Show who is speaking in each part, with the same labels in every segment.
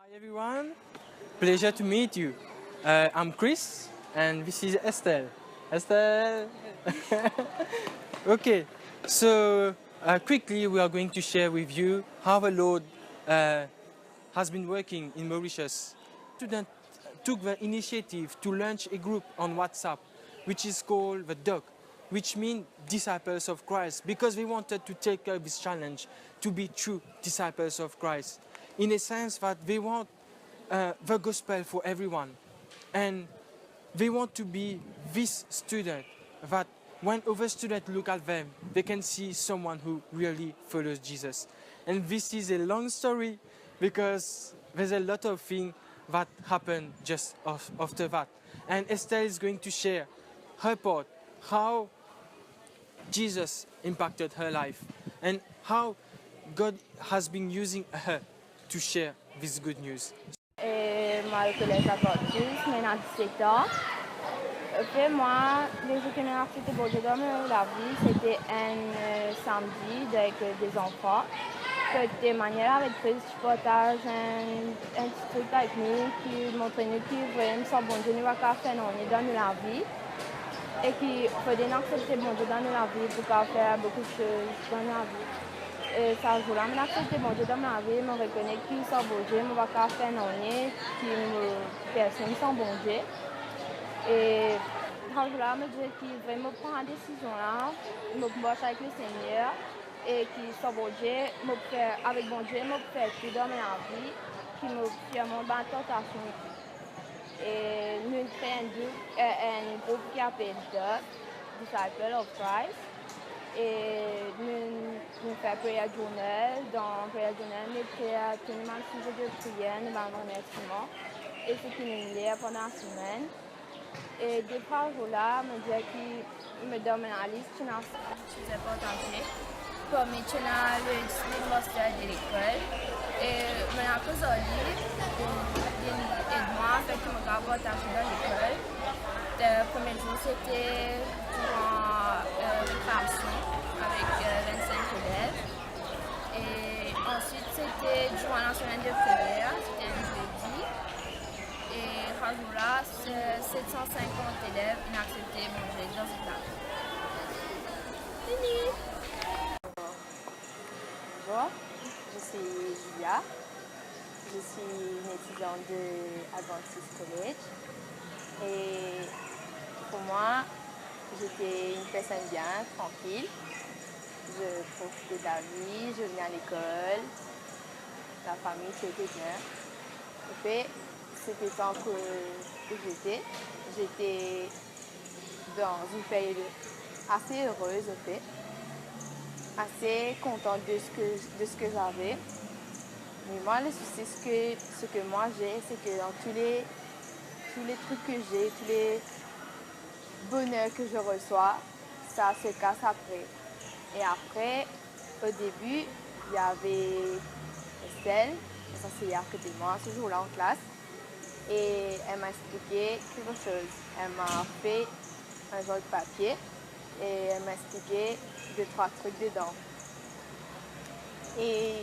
Speaker 1: Hi everyone, pleasure to meet you. I'm Chris and this is Estelle. Estelle! Okay, so quickly we are going to share with you how the Lord has been working in Mauritius. Students took the initiative to launch a group on WhatsApp which is called the DOC, which means Disciples of Christ, because they wanted to take up this challenge to be true disciples of Christ. In a sense that they want the gospel for everyone. And they want to be this student that when other students look at them, they can see someone who really follows Jesus. And this is a long story because there's a lot of things that happen just after that. And Estelle is going to share her part, how Jesus impacted her life and how God has been using her to share this good news.
Speaker 2: Moi, le collège Adventiste, maintenant 17 ans. Puis moi, les jours que j'ai bon Dieu dans la vie, c'était un samedi avec des enfants. De manière avec Chris, je partage un petit truc avec nous qui montre nous qui vraiment sans bon Dieu nous va faire dans la vie. Et qui peut accepter bon Dieu dans la vie pour faire beaucoup de choses dans la vie. Et ça jour-là, je accepté bon Dieu dans ma vie, je reconnais qui sans bon Dieu, je vais faire qui me personne sans bon Dieu. Et ce jour-là, je me dis qu'il vraiment prend la décision là, je me marche avec le Seigneur et qui sans bon Dieu, avec bon Dieu, je me fais tout dans ma vie, qui me fait mon tentation. Et nous créons un groupe qui s'appelle The Disciples of Christ. Et nous faisons prière journal. Dans prière journal, nous faisons tout le monde sujet de prière, nous avons un remerciement. Et ce qui nous lit pendant la semaine. Et deux trois jours là, me dit qu'il me donne une liste qui est partagée. Comme il y a le master de l'école. Et je me pose au lit. Et moi, fait que je me partage dans l'école. Le premier jour, c'était durant récréation avec 25 élèves. Et ensuite, c'était durant la semaine de prière, c'était un jeudi. Et ce jour-là, 750 élèves ont accepté manger dans cette classe. Fini!
Speaker 3: Bonjour, je suis Julia. Je suis une étudiante de Adventist College. Et pour moi, j'étais une personne bien, tranquille. Je profitais de la vie, je venais à l'école. La famille, c'était bien. En fait, c'était tant que j'étais dans une période assez heureuse, en fait. Assez contente de ce que j'avais. Mais moi, le souci, ce que moi j'ai, c'est que dans tous les trucs que j'ai, tous les bonheurs que je reçois, ça se casse après. Et après, au début, il y avait Estelle, ça c'est à côté de moi, ce jour-là en classe. Et elle m'a expliqué quelque chose. Elle m'a fait un genre de papier et elle m'a expliqué 2-3 trucs dedans. Et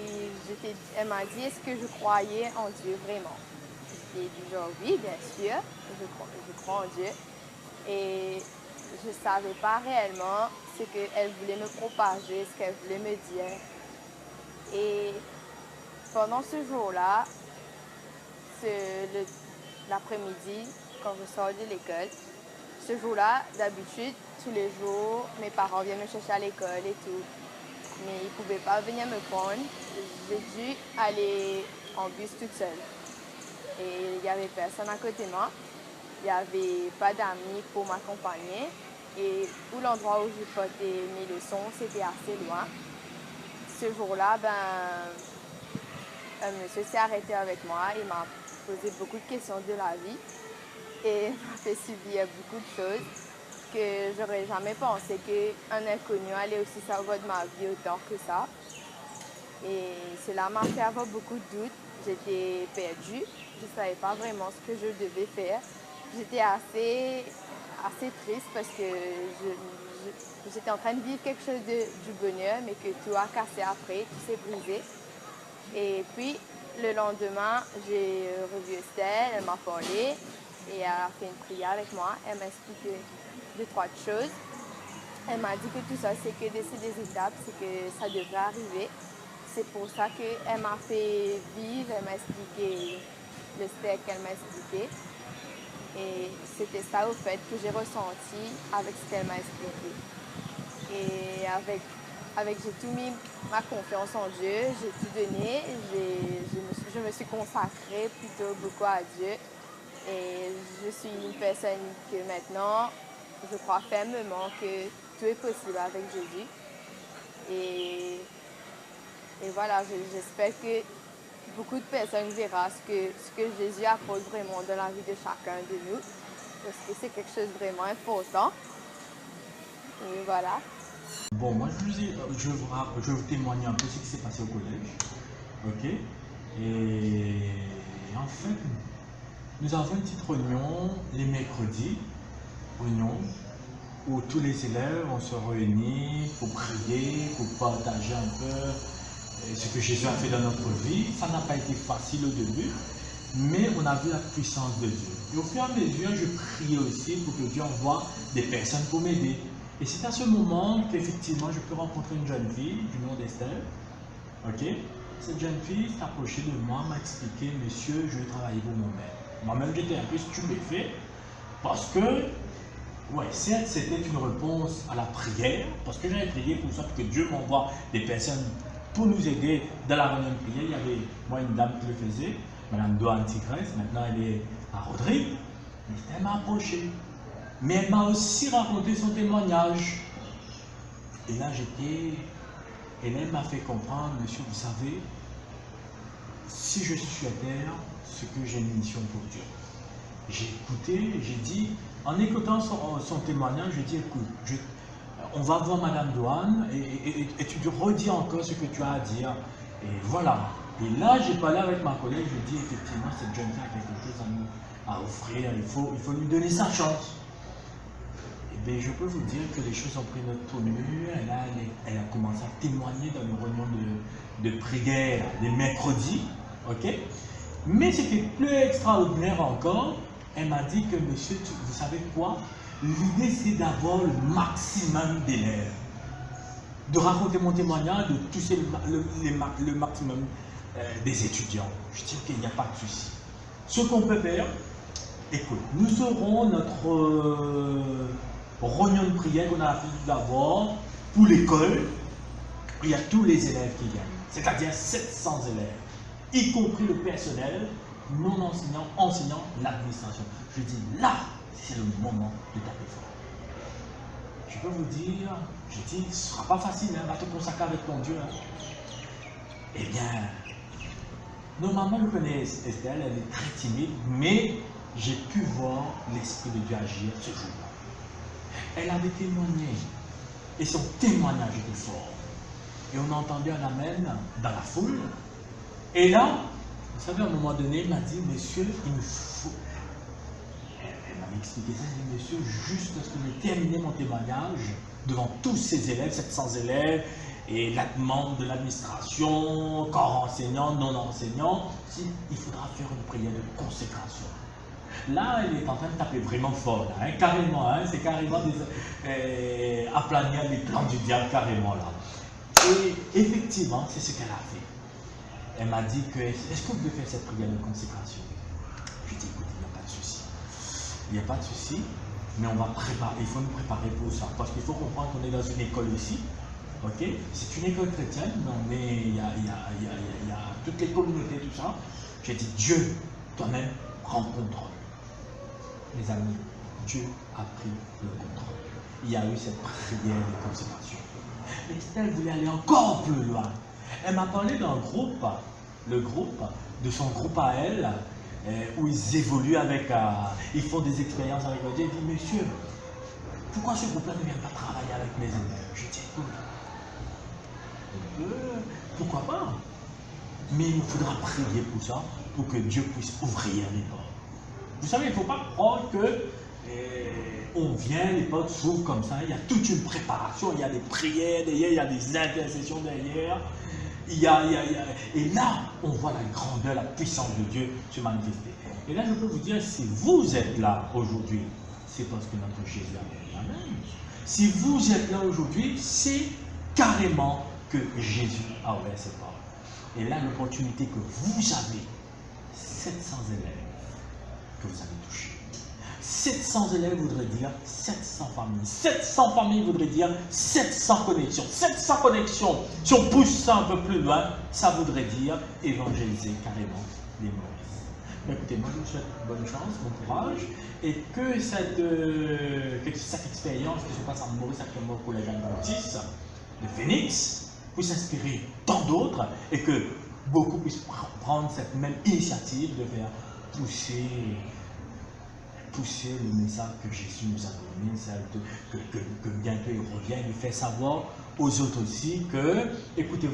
Speaker 3: elle m'a dit, est-ce que je croyais en Dieu vraiment? J'ai dit genre oui, bien sûr, je crois en Dieu. Et je ne savais pas réellement ce qu'elle voulait me propager, ce qu'elle voulait me dire. Et pendant ce jour-là, l'après-midi, quand je sors de l'école, ce jour-là, d'habitude, tous les jours, mes parents viennent me chercher à l'école et tout. Mais ils ne pouvaient pas venir me prendre. J'ai dû aller en bus toute seule. Et il n'y avait personne à côté de moi. Il n'y avait pas d'amis pour m'accompagner. Et où l'endroit où je portais mes leçons, c'était assez loin. Ce jour-là, un monsieur s'est arrêté avec moi. Il m'a posé beaucoup de questions de la vie. Et m'a fait subir beaucoup de choses que j'aurais jamais pensé qu'un inconnu allait aussi savoir de ma vie autant que ça. Et cela m'a fait avoir beaucoup de doutes. J'étais perdue. Je ne savais pas vraiment ce que je devais faire. J'étais assez triste parce que j'étais en train de vivre quelque chose du bonheur, mais que tout a cassé après, tout s'est brisé. Et puis, le lendemain, j'ai revu Estelle, elle m'a parlé et elle a fait une prière avec moi. Elle m'a expliqué 2-3 choses. Elle m'a dit que tout ça, c'est que des étapes, c'est que ça devrait arriver. C'est pour ça qu'elle m'a fait vivre, elle m'a expliqué le step qu'elle m'a expliqué. Et c'était ça, au fait, que j'ai ressenti avec ce qu'elle m'a expliqué. Et j'ai tout mis ma confiance en Dieu, j'ai tout donné, je me suis consacrée plutôt beaucoup à Dieu. Et je suis une personne que maintenant, je crois fermement que tout est possible avec Jésus. Et voilà, j'espère que beaucoup de personnes verront ce que Jésus apporte vraiment dans la vie de chacun de nous. Parce que c'est quelque chose de vraiment important. Et voilà.
Speaker 4: Bon, moi je vais vous témoigner un peu ce qui s'est passé au collège. Ok? Et en fait, nous avons une petite réunion les mercredis, réunion où tous les élèves on se réunit pour prier, pour partager un peu ce que Jésus a fait dans notre vie. Ça n'a pas été facile au début, mais on a vu la puissance de Dieu. Et au fur et à mesure, je priais aussi pour que Dieu envoie des personnes pour m'aider. Et c'est à ce moment qu'effectivement, je peux rencontrer une jeune fille du nom d'Estelle. Ok? Cette jeune fille s'est approchée de moi, m'a expliqué, monsieur, je vais travailler pour moi-même. Moi-même, j'étais un peu stupéfait parce que, ouais, certes, c'était une réponse à la prière, parce que j'avais prié pour ça, pour que Dieu m'envoie des personnes pour nous aider dans la réunion de prière. Il y avait, moi, une dame qui le faisait, Madame Doane Tigresse, maintenant elle est à Rodrigue. Mais elle m'a approché. Mais elle m'a aussi raconté son témoignage. Et là, elle m'a fait comprendre, monsieur, vous savez, si je suis sur terre, c'est que j'ai une mission pour Dieu. J'ai écouté, j'ai dit, en écoutant son témoignage, j'ai dit, écoute, on va voir Madame Doane et tu te redis encore ce que tu as à dire. Et voilà. Et là, j'ai parlé avec ma collègue, je dis, effectivement, cette jeune fille a quelque chose à offrir, il faut lui donner sa chance. Et bien, je peux vous dire que les choses ont pris notre tournure. Elle a commencé à témoigner dans une réunion de prière les mercredis. Ok? Mais c'était plus extraordinaire encore. Elle m'a dit que, monsieur, vous savez quoi? L'idée, c'est d'avoir le maximum d'élèves. De raconter mon témoignage, de toucher le maximum des étudiants. Je dis qu'il n'y a pas de souci. Ce qu'on peut faire, écoute, nous aurons notre réunion de prière qu'on a l'habitude d'avoir pour l'école. Il y a tous les élèves qui viennent, c'est-à-dire 700 élèves, y compris le personnel, non enseignant, enseignant, l'administration. Je dis là, c'est le moment de taper fort. Je peux vous dire, je dis, ce ne sera pas facile, hein, va te consacrer avec ton Dieu. Hein. Eh bien, normalement, je connais Estelle, elle est très timide, mais j'ai pu voir l'Esprit de Dieu agir ce jour-là. Elle avait témoigné, et son témoignage était fort. Et on entendait un amen dans la foule. Et là, vous savez, à un moment donné, il m'a dit, monsieur, il me faut... Elle m'avait expliqué ça, elle dit, monsieur, juste lorsque j'ai terminé mon témoignage, devant tous ces élèves, 700 élèves, et la demande de l'administration, corps enseignant, non enseignant, il faudra faire une prière de consécration. Là, elle est en train de taper vraiment fort, là, hein, carrément, hein, c'est carrément aplanir les plans du diable, carrément là. Et effectivement, c'est ce qu'elle a fait. Elle m'a dit que, est-ce que vous pouvez faire cette prière de consécration? Je lui ai dit, écoute, il n'y a pas de souci. Il n'y a pas de souci, mais on va préparer, il faut nous préparer pour ça. Parce qu'il faut comprendre qu'on est dans une école ici. Ok? C'est une école chrétienne, mais il y a toutes les communautés, tout ça. J'ai dit, Dieu, toi-même, prends le contrôle. Les amis, Dieu a pris le contrôle. Il y a eu cette prière de consécration. Mais Estelle voulait aller encore plus loin. Elle m'a parlé d'un groupe, le groupe, de son groupe à elle, où ils évoluent avec, ils font des expériences avec Dieu. Elle dit, monsieur, pourquoi ce groupe-là ne vient pas travailler avec mes élèves? Je dis, écoute, pourquoi pas? Mais il faudra prier pour ça, pour que Dieu puisse ouvrir les portes. Vous savez, il ne faut pas croire que on vient, les portes s'ouvrent comme ça. Il y a toute une préparation, il y a des prières derrière, il y a des intercessions derrière. Et là, on voit la grandeur, la puissance de Dieu se manifester. Et là, je peux vous dire, si vous êtes là aujourd'hui, c'est parce que notre Jésus a fait. Amen. Si vous êtes là aujourd'hui, c'est carrément que Jésus a ouvert ses portes. Et là, l'opportunité que vous avez, 700 élèves que vous avez touchés. 700 élèves voudrait dire 700 familles. 700 familles voudrait dire 700 connexions. 700 connexions, si on pousse ça un peu plus loin, ça voudrait dire évangéliser carrément les Maurice. Mais écoutez, moi je vous souhaite bonne chance, bon courage, et que cette expérience qui se passe en Maurice actuellement au collège Adventiste de Phoenix puisse inspirer tant d'autres et que beaucoup puissent prendre cette même initiative de faire pousser le message que Jésus nous a donné, que bientôt il revient, il fait savoir aux autres aussi que, écoutez,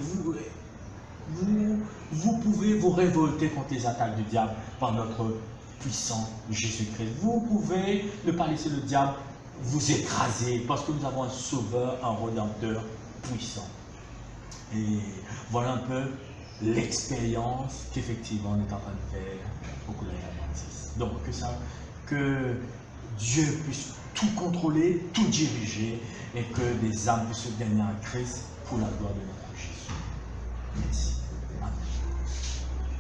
Speaker 4: vous pouvez vous révolter contre les attaques du diable par notre puissant Jésus-Christ. Vous pouvez ne pas laisser le diable vous écraser parce que nous avons un sauveur, un rédempteur puissant. Et voilà un peu l'expérience qu'effectivement on est en train de faire au collège Adventiste. Donc que Dieu puisse tout contrôler, tout diriger et que des âmes puissent se gagner en Christ pour la gloire de notre Jésus. Merci.